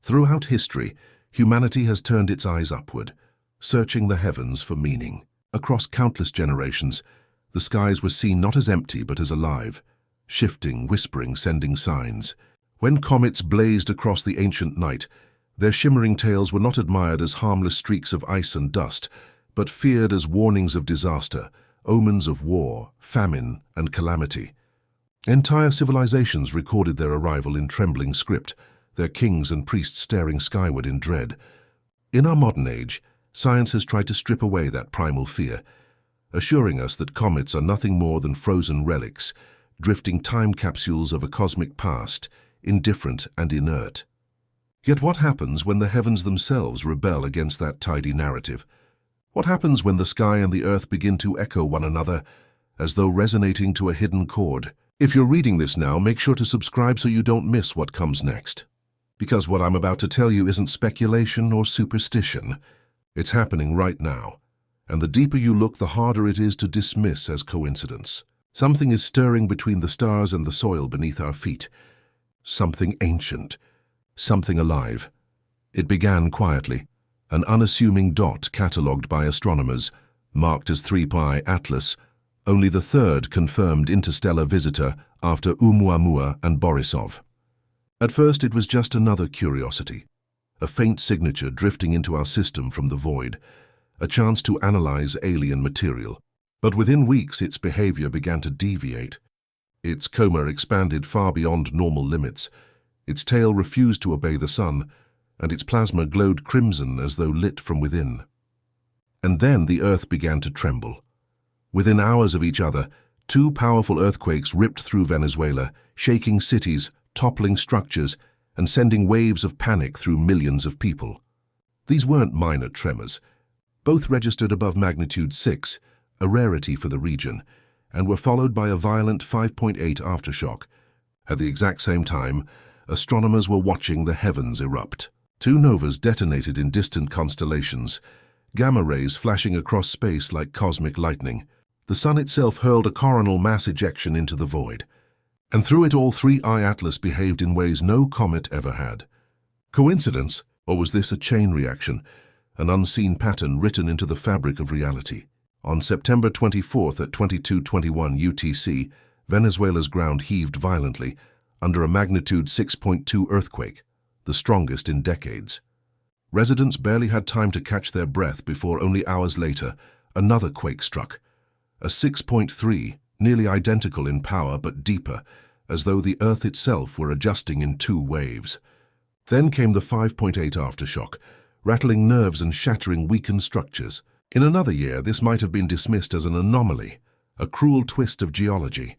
Throughout history, humanity has turned its eyes upward, searching the heavens for meaning. Across countless generations, the skies were seen not as empty but as alive, shifting, whispering, sending signs. When comets blazed across the ancient night, their shimmering tails were not admired as harmless streaks of ice and dust, but feared as warnings of disaster, omens of war, famine, and calamity. Entire civilizations recorded their arrival in trembling script, their kings and priests staring skyward in dread. In our modern age, science has tried to strip away that primal fear, assuring us that comets are nothing more than frozen relics, drifting time capsules of a cosmic past, indifferent and inert. Yet what happens when the heavens themselves rebel against that tidy narrative? What happens when the sky and the earth begin to echo one another, as though resonating to a hidden chord? If you're reading this now, make sure to subscribe so you don't miss what comes next. Because what I'm about to tell you isn't speculation or superstition. It's happening right now. And the deeper you look, the harder it is to dismiss as coincidence. Something is stirring between the stars and the soil beneath our feet. Something ancient. Something alive. It began quietly, an unassuming dot catalogued by astronomers, marked as 3Pi Atlas, only the third confirmed interstellar visitor after Oumuamua and Borisov. At first it was just another curiosity, a faint signature drifting into our system from the void, a chance to analyze alien material. But within weeks its behavior began to deviate. Its coma expanded far beyond normal limits. Its tail refused to obey the sun, and its plasma glowed crimson as though lit from within. And then the Earth began to tremble. Within hours of each other, two powerful earthquakes ripped through Venezuela, shaking cities, toppling structures, and sending waves of panic through millions of people. These weren't minor tremors. Both registered above magnitude 6, a rarity for the region, and were followed by a violent 5.8 aftershock. At the exact same time, astronomers were watching the heavens erupt. Two novas detonated in distant constellations, gamma rays flashing across space like cosmic lightning. The sun itself hurled a coronal mass ejection into the void. And through it all, 3I Atlas behaved in ways no comet ever had. Coincidence, or was this a chain reaction, an unseen pattern written into the fabric of reality? On September 24th at 22:21 UTC, Venezuela's ground heaved violently under a magnitude 6.2 earthquake, the strongest in decades. Residents barely had time to catch their breath before only hours later, another quake struck. A 6.3, nearly identical in power but deeper, as though the Earth itself were adjusting in two waves. Then came the 5.8 aftershock, rattling nerves and shattering weakened structures. In another year, this might have been dismissed as an anomaly, a cruel twist of geology.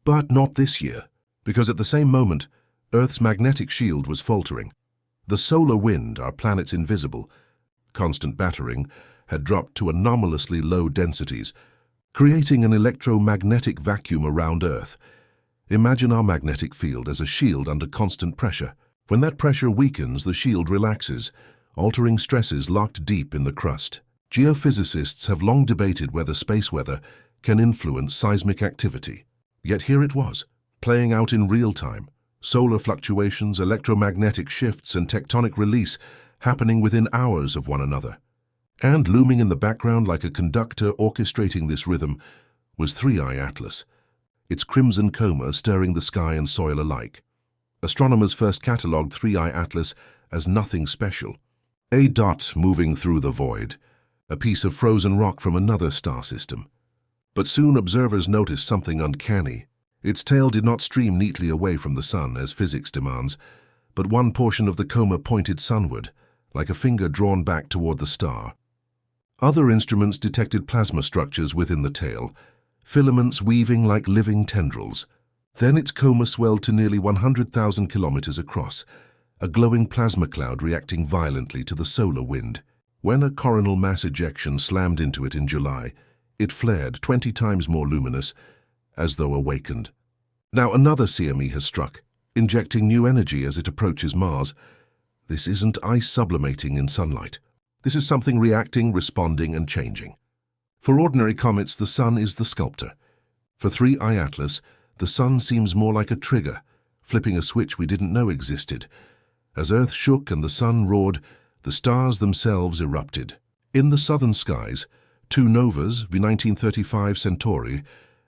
But not this year, because at the same moment, Earth's magnetic shield was faltering. The solar wind, our planet's invisible, constant battering, had dropped to anomalously low densities, creating an electromagnetic vacuum around Earth. Imagine our magnetic field as a shield under constant pressure. When that pressure weakens, the shield relaxes, altering stresses locked deep in the crust. Geophysicists have long debated whether space weather can influence seismic activity. Yet here it was, playing out in real time. Solar fluctuations, electromagnetic shifts, and tectonic release happening within hours of one another. And looming in the background like a conductor orchestrating this rhythm was 3I Atlas, its crimson coma stirring the sky and soil alike. Astronomers first catalogued 3I Atlas as nothing special. A dot moving through the void, a piece of frozen rock from another star system. But soon observers noticed something uncanny. Its tail did not stream neatly away from the sun as physics demands, but one portion of the coma pointed sunward, like a finger drawn back toward the star. Other instruments detected plasma structures within the tail, filaments weaving like living tendrils. Then its coma swelled to nearly 100,000 kilometers across, a glowing plasma cloud reacting violently to the solar wind. When a coronal mass ejection slammed into it in July, it flared 20 times more luminous, as though awakened. Now another CME has struck, injecting new energy as it approaches Mars. This isn't ice sublimating in sunlight. This is something reacting, responding, and changing. For ordinary comets, the sun is the sculptor. For 3I Atlas, the sun seems more like a trigger, flipping a switch we didn't know existed. As Earth shook and the sun roared, the stars themselves erupted. In the southern skies, two novas, V1935 Centauri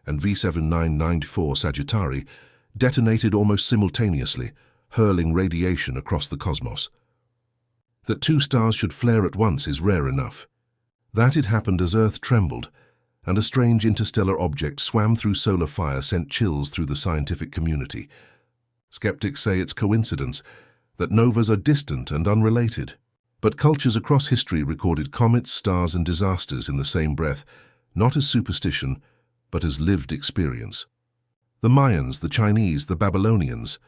and V7994 Sagittari, detonated almost simultaneously, hurling radiation across the cosmos. That two stars should flare at once is rare enough. That it happened as Earth trembled, and a strange interstellar object swam through solar fire sent chills through the scientific community. Skeptics say it's coincidence, that novas are distant and unrelated. But cultures across history recorded comets, stars, and disasters in the same breath, not as superstition, but as lived experience. The Mayans, the Chinese, the Babylonians,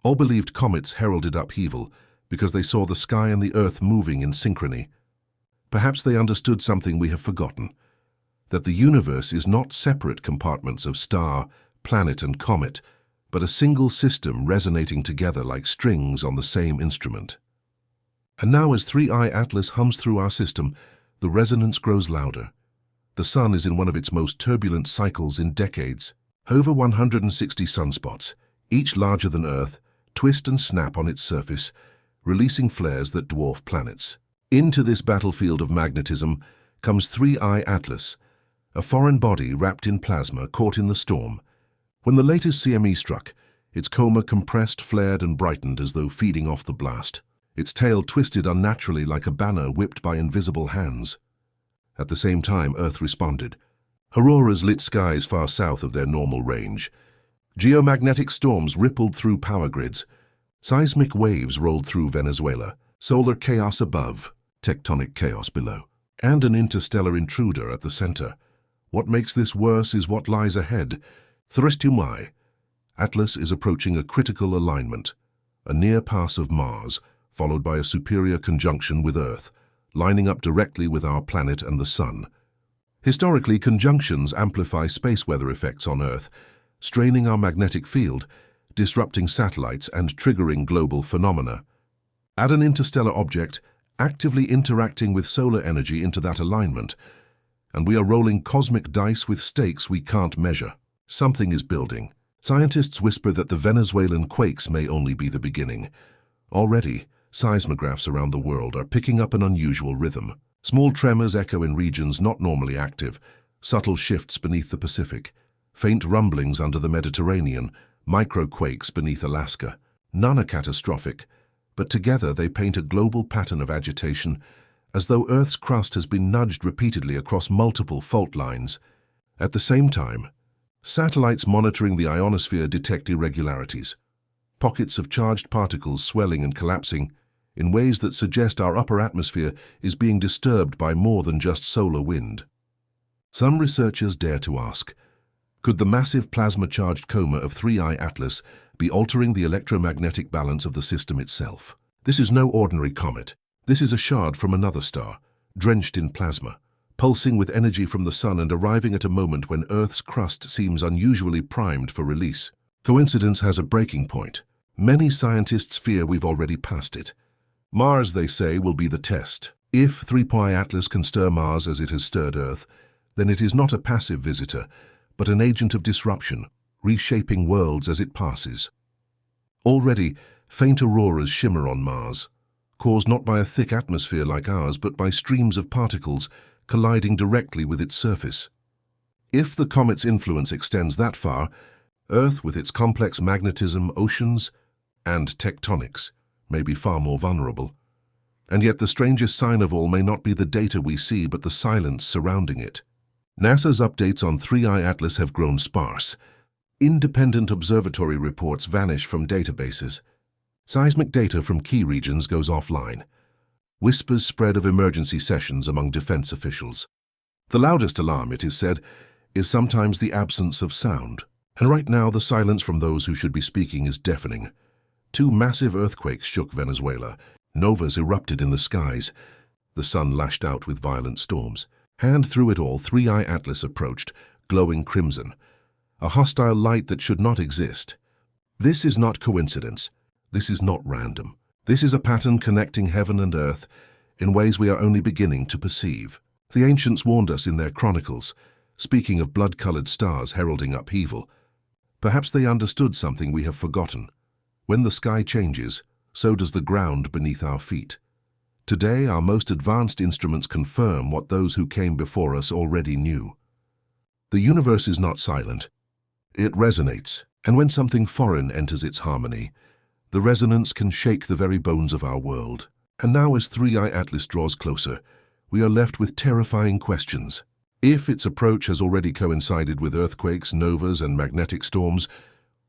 all believed comets heralded upheaval because they saw the sky and the earth moving in synchrony. Perhaps they understood something we have forgotten, that the universe is not separate compartments of star, planet, and comet, but a single system resonating together like strings on the same instrument. And now as 3I Atlas hums through our system, the resonance grows louder. The sun is in one of its most turbulent cycles in decades. Over 160 sunspots, each larger than Earth, twist and snap on its surface, releasing flares that dwarf planets. Into this battlefield of magnetism comes 3I Atlas, a foreign body wrapped in plasma caught in the storm. When the latest CME struck, its coma compressed, flared, and brightened as though feeding off the blast. Its tail twisted unnaturally like a banner whipped by invisible hands. At the same time, Earth responded. Auroras lit skies far south of their normal range. Geomagnetic storms rippled through power grids. Seismic waves rolled through Venezuela. Solar chaos above, tectonic chaos below. And an interstellar intruder at the center. What makes this worse is what lies ahead. 3I Atlas is approaching a critical alignment. A near pass of Mars, followed by a superior conjunction with Earth, lining up directly with our planet and the Sun. Historically, conjunctions amplify space weather effects on Earth, straining our magnetic field, disrupting satellites, and triggering global phenomena. Add an interstellar object, actively interacting with solar energy into that alignment, and we are rolling cosmic dice with stakes we can't measure. Something is building. Scientists whisper that the Venezuelan quakes may only be the beginning. Already, seismographs around the world are picking up an unusual rhythm. Small tremors echo in regions not normally active, subtle shifts beneath the Pacific, faint rumblings under the Mediterranean, microquakes beneath Alaska. None are catastrophic, but together they paint a global pattern of agitation, as though Earth's crust has been nudged repeatedly across multiple fault lines. At the same time, satellites monitoring the ionosphere detect irregularities, pockets of charged particles swelling and collapsing in ways that suggest our upper atmosphere is being disturbed by more than just solar wind. Some researchers dare to ask, could the massive plasma-charged coma of 3I Atlas be altering the electromagnetic balance of the system itself? This is no ordinary comet. This is a shard from another star, drenched in plasma, pulsing with energy from the sun and arriving at a moment when Earth's crust seems unusually primed for release. Coincidence has a breaking point. Many scientists fear we've already passed it. Mars, they say, will be the test. If 3I Atlas can stir Mars as it has stirred Earth, then it is not a passive visitor, but an agent of disruption, reshaping worlds as it passes. Already, faint auroras shimmer on Mars, caused not by a thick atmosphere like ours, but by streams of particles colliding directly with its surface. If the comet's influence extends that far, Earth, with its complex magnetism, oceans, and tectonics, may be far more vulnerable. And yet the strangest sign of all may not be the data we see, but the silence surrounding it. NASA's updates on 3I Atlas have grown sparse. Independent observatory reports vanish from databases. Seismic data from key regions goes offline. Whispers spread of emergency sessions among defense officials. The loudest alarm, it is said, is sometimes the absence of sound. And right now the silence from those who should be speaking is deafening. Two massive earthquakes shook Venezuela. Novas erupted in the skies. The sun lashed out with violent storms. And through it all, 3I Atlas approached, glowing crimson. A hostile light that should not exist. This is not coincidence. This is not random. This is a pattern connecting heaven and earth in ways we are only beginning to perceive. The ancients warned us in their chronicles, speaking of blood-colored stars heralding upheaval. Perhaps they understood something we have forgotten. When the sky changes, so does the ground beneath our feet. Today, our most advanced instruments confirm what those who came before us already knew. The universe is not silent. It resonates, and when something foreign enters its harmony, the resonance can shake the very bones of our world. And now, as 3i Atlas draws closer, we are left with terrifying questions. If its approach has already coincided with earthquakes, novas, and magnetic storms,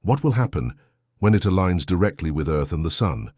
what will happen when it aligns directly with Earth and the Sun?